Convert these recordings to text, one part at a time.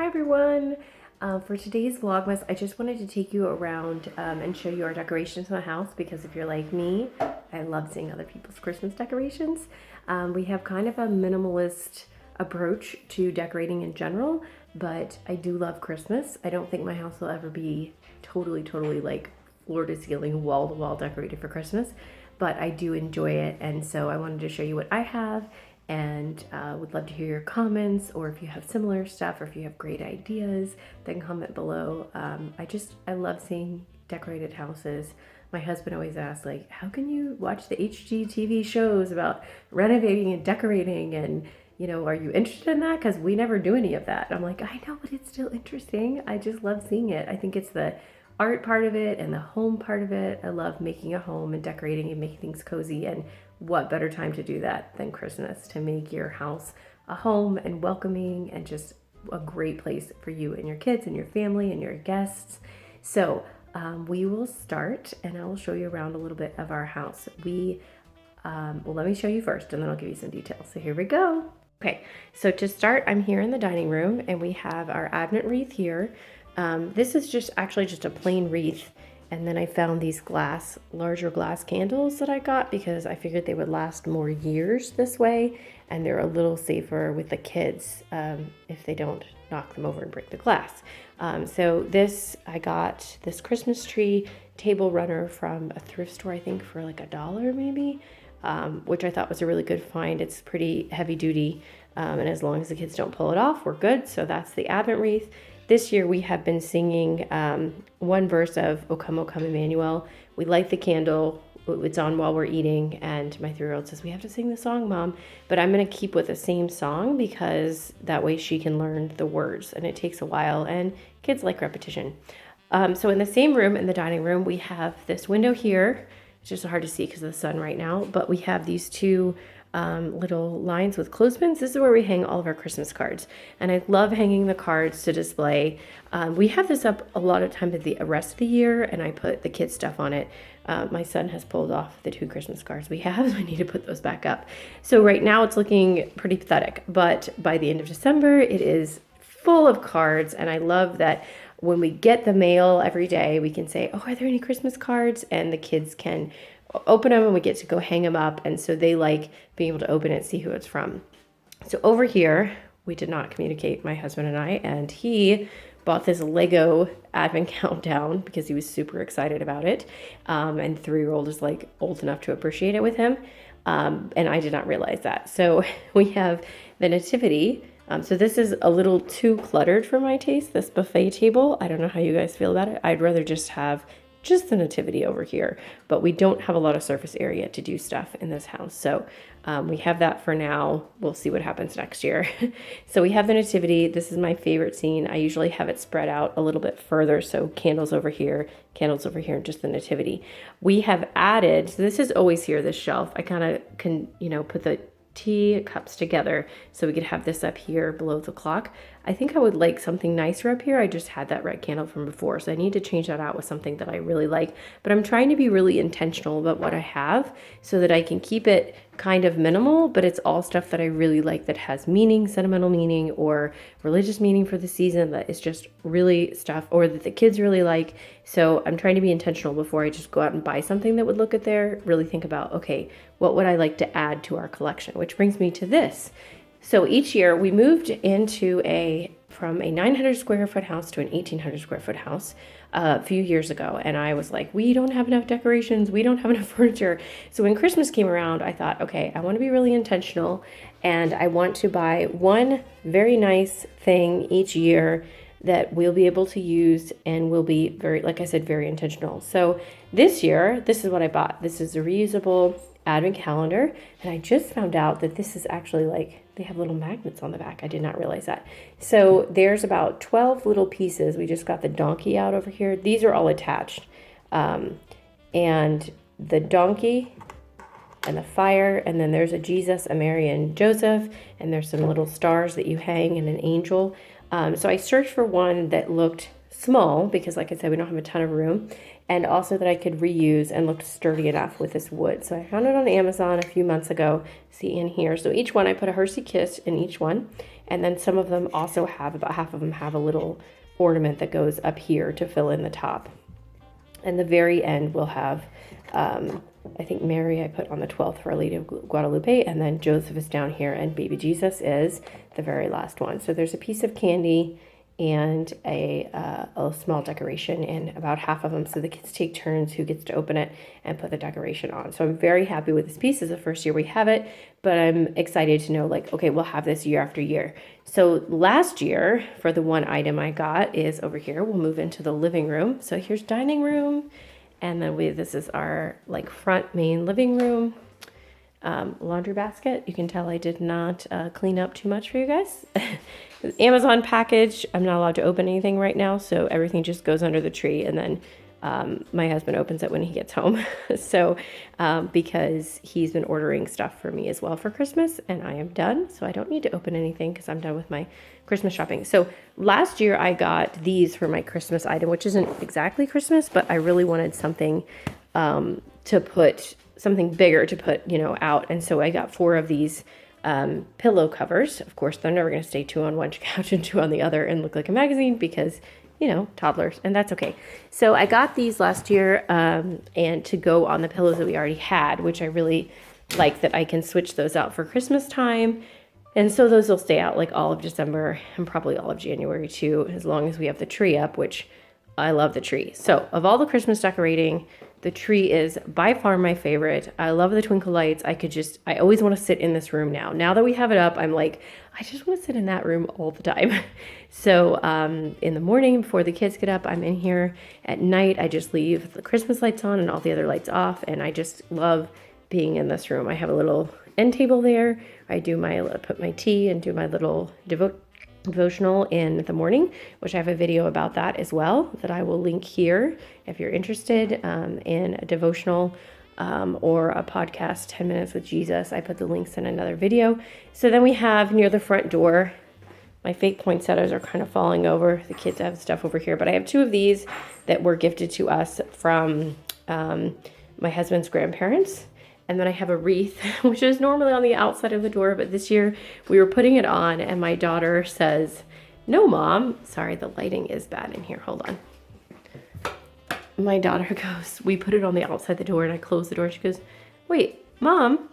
everyone. For today's vlogmas, I just wanted to take you around and show you our decorations in the house because if you're like me, I love seeing other people's Christmas decorations. We have kind of a minimalist approach to decorating in general, but I do love Christmas. I don't think my house will ever be totally like floor to ceiling, wall to wall decorated for Christmas, but I do enjoy it, and so I wanted to show you what I have and would love to hear your comments, or if you have similar stuff or if you have great ideas, then comment below. I love seeing decorated houses. My husband always asks, like, how can you watch the HGTV shows about renovating and decorating, and are you interested in that? Because we never do any of that. I'm like, I know, but it's still interesting. I just love seeing it. I think it's the art part of it and the home part of it. I love making a home and decorating and making things cozy, and what better time to do that than Christmas, to make your house a home and welcoming and just a great place for you and your kids and your family and your guests. So we will start and I will show you around a little bit of our house. Well, let me show you first and then I'll give you some details. So here we go. Okay, so to start, I'm here in the dining room and we have our Advent wreath here. This is actually just a plain wreath. And then I found these larger glass candles that I got because I figured they would last more years this way. And they're a little safer with the kids if they don't knock them over and break the glass. I got this Christmas tree table runner from a thrift store, I think for like $1 maybe, which I thought was a really good find. It's pretty heavy duty. And as long as the kids don't pull it off, we're good. So that's the Advent wreath. This year we have been singing one verse of O Come, Emmanuel. We light the candle. It's on while we're eating, and my 3-year-old says, we have to sing the song, Mom. But I'm going to keep with the same song because that way she can learn the words, and it takes a while, and kids like repetition. So in the same room, in the dining room, we have this window here. It's just hard to see because of the sun right now, but we have these two little lines with clothespins. This is where we hang all of our Christmas cards, and I love hanging the cards to display. We have this up a lot of times at the rest of the year, and I put the kids' stuff on it. My son has pulled off the 2 Christmas cards we have, so I need to put those back up. So right now it's looking pretty pathetic, but by the end of December it is full of cards, and I love that when we get the mail every day, we can say, oh, are there any Christmas cards? And the kids can open them and we get to go hang them up. And so they like being able to open it, see who it's from. So over here, we did not communicate, my husband and I, and he bought this Lego Advent countdown because he was super excited about it. And 3-year-old is like old enough to appreciate it with him. And I did not realize that. So we have the nativity. So this is a little too cluttered for my taste, this buffet table. I don't know how you guys feel about it. I'd rather just have the nativity over here, but we don't have a lot of surface area to do stuff in this house. So we have that for now. We'll see what happens next year. So we have the nativity. This is my favorite scene. I usually have it spread out a little bit further. So candles over here, and just the nativity. We have added, so this is always here, this shelf. I kind of can, put the tea cups together so we could have this up here below the clock. I think I would like something nicer up here. I just had that red candle from before, so I need to change that out with something that I really like. But I'm trying to be really intentional about what I have so that I can keep it kind of minimal, but it's all stuff that I really like that has meaning, sentimental meaning or religious meaning for the season, that is just really stuff or that the kids really like. So I'm trying to be intentional before I just go out and buy something that would look good there. Really think about, okay, what would I like to add to our collection? Which brings me to this. So each year we moved from a 900 square foot house to an 1800 square foot house a few years ago. And I was like, we don't have enough decorations. We don't have enough furniture. So when Christmas came around, I thought, okay, I want to be really intentional and I want to buy one very nice thing each year that we'll be able to use and will be very, like I said, very intentional. So this year, this is what I bought. This is a reusable Advent calendar. And I just found out that this is actually like, they have little magnets on the back. I did not realize that. So there's about 12 little pieces. We just got the donkey out over here. These are all attached. And the donkey and the fire, and then there's a Jesus, a Mary, and Joseph, and there's some little stars that you hang and an angel. So I searched for one that looked small because, like I said, we don't have a ton of room. and also that I could reuse and looked sturdy enough with this wood. So I found it on Amazon a few months ago. See in here. So each one, I put a Hershey Kiss in each one. And then some of them also have, about half of them have a little ornament that goes up here to fill in the top. And the very end will have, I think Mary I put on the 12th for Our Lady of Guadalupe, and then Joseph is down here, and baby Jesus is the very last one. So there's a piece of candy and a small decoration in about half of them. So the kids take turns who gets to open it and put the decoration on. So I'm very happy with this piece. It's the first year we have it, but I'm excited to know, like, okay, we'll have this year after year. So last year, for the one item I got is over here. We'll move into the living room. So here's dining room. And then this is our like front main living room. Laundry basket. You can tell I did not clean up too much for you guys. Amazon package. I'm not allowed to open anything right now, so everything just goes under the tree, and then my husband opens it when he gets home. So because he's been ordering stuff for me as well for Christmas, and I am done, so I don't need to open anything because I'm done with my Christmas shopping. So last year I got these for my Christmas item, which isn't exactly Christmas, but I really wanted something to put something bigger to put, you know, out. And so I got 4 of these pillow covers. Of course, they're never going to stay 2 on one couch and 2 on the other and look like a magazine because, you know, toddlers, and that's okay. So I got these last year and to go on the pillows that we already had, which I really like that I can switch those out for Christmas time. And so those will stay out like all of December and probably all of January too, as long as we have the tree up, which I love the tree. So of all the Christmas decorating, the tree is by far my favorite. I love the twinkle lights. I always want to sit in this room now. Now that we have it up, I'm like, I just want to sit in that room all the time. So in the morning before the kids get up, I'm in here. At night, I just leave the Christmas lights on and all the other lights off. And I just love being in this room. I have a little end table there. I put my tea and do my little devotional in the morning, which I have a video about that as well that I will link here if you're interested in a devotional or a podcast, 10 Minutes with Jesus. I put the links in another video. So then we have near the front door, my fake poinsettias are kind of falling over. The kids have stuff over here, but I have 2 of these that were gifted to us from my husband's grandparents. And then I have a wreath, which is normally on the outside of the door, but this year we were putting it on and my daughter says, "No, Mom." Sorry, the lighting is bad in here. Hold on. My daughter goes, we put it on the outside the door and I close the door. She goes, "Wait, Mom,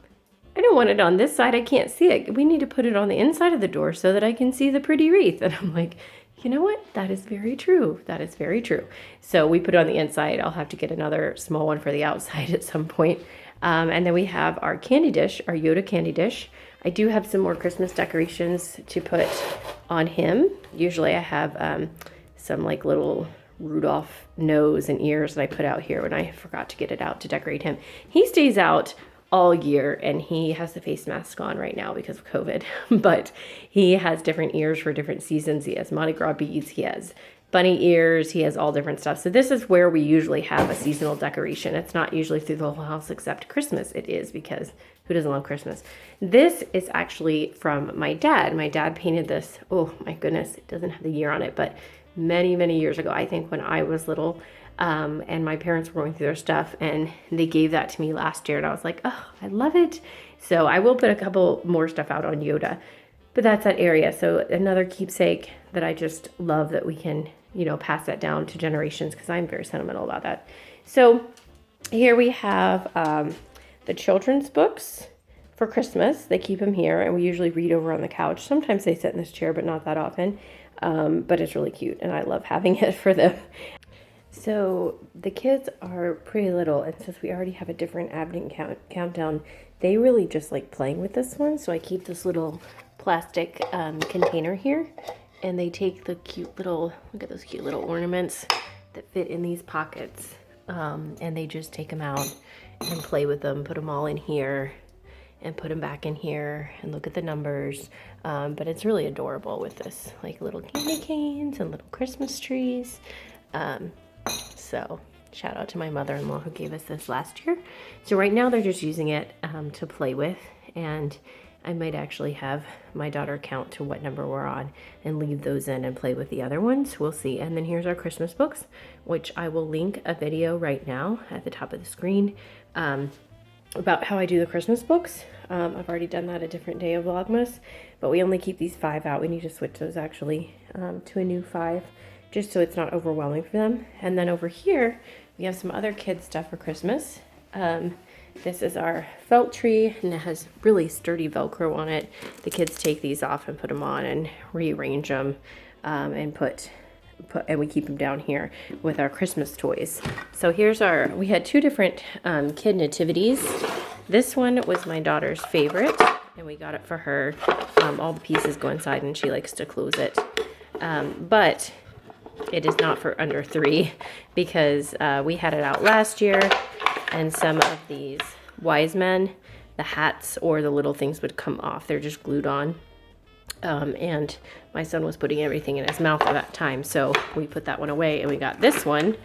I don't want it on this side. I can't see it. We need to put it on the inside of the door so that I can see the pretty wreath." And I'm like, you know what? That is very true. That is very true. So we put it on the inside. I'll have to get another small one for the outside at some point. And then we have our candy dish, our Yoda candy dish. I do have some more Christmas decorations to put on him. Usually I have some like little Rudolph nose and ears that I put out here when I forgot to get it out to decorate him. He stays out all year and he has the face mask on right now because of COVID, but he has different ears for different seasons. He has Mardi Gras beads, he has bunny ears, he has all different stuff. So this is where we usually have a seasonal decoration. It's not usually through the whole house except Christmas. It is because who doesn't love Christmas? This is actually from my dad. My dad painted this, oh my goodness, it doesn't have the year on it, but many, many years ago, I think when I was little, and my parents were going through their stuff and they gave that to me last year and I was like, oh, I love it. So I will put a couple more stuff out on Yoda, but that's that area. So another keepsake that I just love that we can, you know, pass that down to generations because I'm very sentimental about that. So here we have the children's books for Christmas. They keep them here and we usually read over on the couch. Sometimes they sit in this chair, but not that often. But it's really cute and I love having it for them. So the kids are pretty little, and since we already have a different Advent countdown, they really just like playing with this one. So I keep this little plastic container here, and they take the cute little, look at those cute little ornaments that fit in these pockets, and they just take them out and play with them, put them all in here, and put them back in here, and look at the numbers. But it's really adorable with this, like little candy canes and little Christmas trees. So shout out to my mother-in-law who gave us this last year. So right now they're just using it to play with, and I might actually have my daughter count to what number we're on and leave those in and play with the other ones. We'll see. And then here's our Christmas books, which I will link a video right now at the top of the screen about how I do the Christmas books. I've already done that a different day of Vlogmas, but we only keep these 5 out. We need to switch those actually to a new 5, just so it's not overwhelming for them. And then over here, we have some other kids stuff for Christmas. This is our felt tree, and it has really sturdy Velcro on it. The kids take these off and put them on and rearrange them, and and we keep them down here with our Christmas toys. So here's we had 2 different kid nativities. This one was my daughter's favorite, and we got it for her. All the pieces go inside, and she likes to close it. But it is not for under 3 because we had it out last year. And some of these wise men, the hats or the little things would come off. They're just glued on. And my son was putting everything in his mouth at that time. So we put that one away, and we got this one,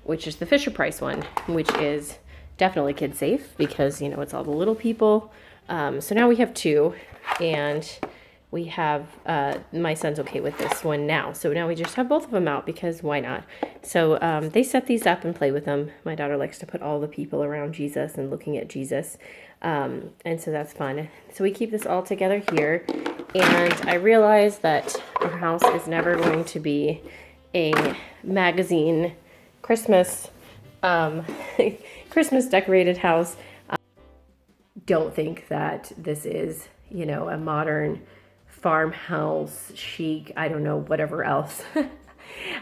which is the Fisher Price one, which is definitely kid safe because, you know, it's all the little people. So now we have 2, and we have, my son's okay with this one now. So now we just have both of them out because why not? So they set these up and play with them. My daughter likes to put all the people around Jesus and looking at Jesus. And so that's fun. So we keep this all together here. And I realize that our house is never going to be a magazine Christmas, Christmas decorated house. Don't think that this is, you know, a modern farmhouse chic, I don't know, whatever else,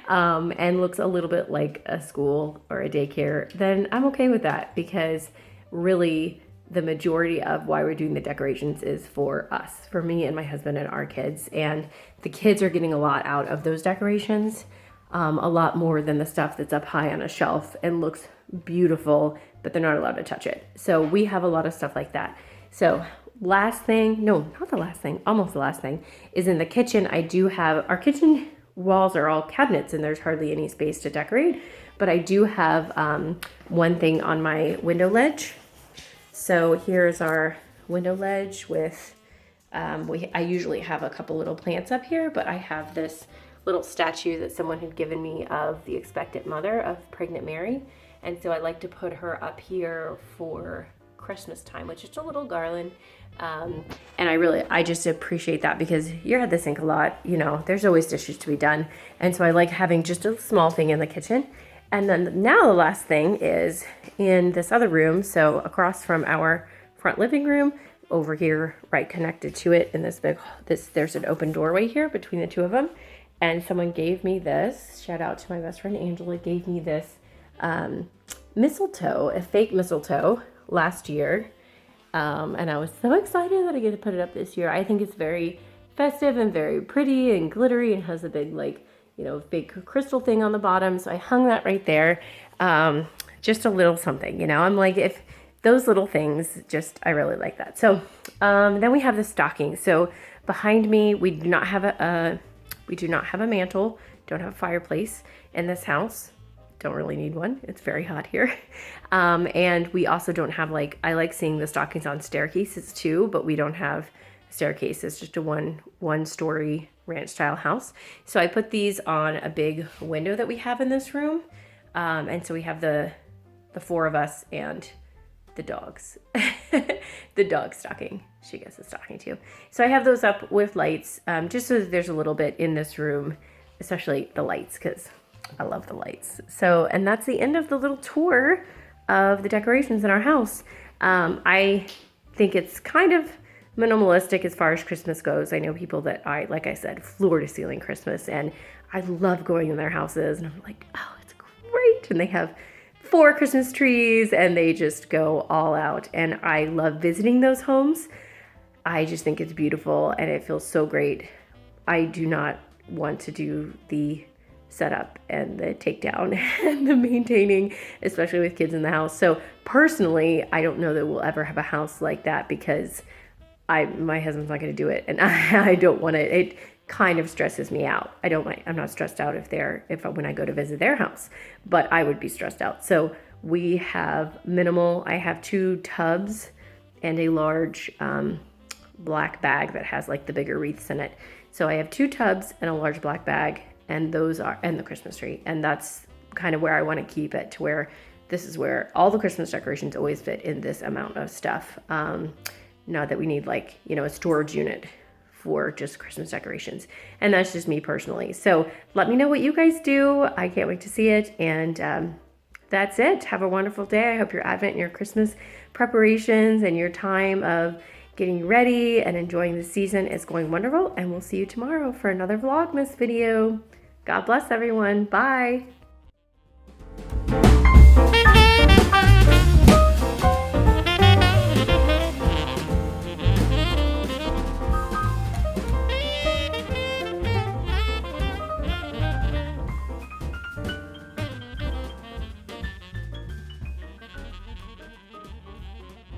and looks a little bit like a school or a daycare, then I'm okay with that, because really the majority of why we're doing the decorations is for us, for me and my husband and our kids. And the kids are getting a lot out of those decorations, a lot more than the stuff that's up high on a shelf and looks beautiful, but they're not allowed to touch it. So we have a lot of stuff like that. So last thing, no, not the last thing, almost the last thing, is in the kitchen. I do have, our kitchen walls are all cabinets and there's hardly any space to decorate, but I do have one thing on my window ledge. So here's our window ledge with, I usually have a couple little plants up here, but I have this little statue that someone had given me of the expectant mother of pregnant Mary. And so I like to put her up here for Christmas time, which is a little garland. And I just appreciate that because you're at the sink a lot, you know, there's always dishes to be done. And so I like having just a small thing in the kitchen. And then now the last thing is in this other room. So across from our front living room, over here, right connected to it in this there's an open doorway here between the 2 of them. And someone gave me this, shout out to my best friend Angela, gave me this mistletoe, a fake mistletoe last year. And I was so excited that I get to put it up this year. I think it's very festive and very pretty and glittery and has a big, like, you know, fake crystal thing on the bottom. So I hung that right there. Just a little something, you know, I'm like, if those little things, just, I really like that. So then we have the stocking. So behind me, we do not have a mantle, don't have a fireplace in this house. Don't really need one. It's very hot here. And we also don't have, like, I like seeing the stockings on staircases too, but we don't have staircase. It's just a one story ranch style house. So I put these on a big window that we have in this room. And so we have the 4 of us and the dogs. The dog stocking. She gets a stocking too. So I have those up with lights, just so that there's a little bit in this room, especially the lights, because I love the lights. So, and that's the end of the little tour of the decorations in our house. I think it's kind of minimalistic as far as Christmas goes. I know people that like I said, floor to ceiling Christmas, and I love going in their houses and I'm like, oh, it's great. And they have 4 Christmas trees and they just go all out. And I love visiting those homes. I just think it's beautiful and it feels so great. I do not want to do the setup and the takedown and the maintaining, especially with kids in the house. So personally, I don't know that we'll ever have a house like that because my husband's not going to do it, and I don't want it. It kind of stresses me out. I'm not stressed out when I go to visit their house, but I would be stressed out. So we have minimal. I have 2 tubs and a large black bag that has like the bigger wreaths in it. So I have 2 tubs and a large black bag, and those are, and the Christmas tree. And that's kind of where I want to keep it, to where this is where all the Christmas decorations always fit in this amount of stuff. Not that we need like, you know, a storage unit for just Christmas decorations. And that's just me personally. So let me know what you guys do. I can't wait to see it. And that's it. Have a wonderful day. I hope your Advent and your Christmas preparations and your time of getting ready and enjoying the season is going wonderful. And we'll see you tomorrow for another Vlogmas video. God bless everyone. Bye.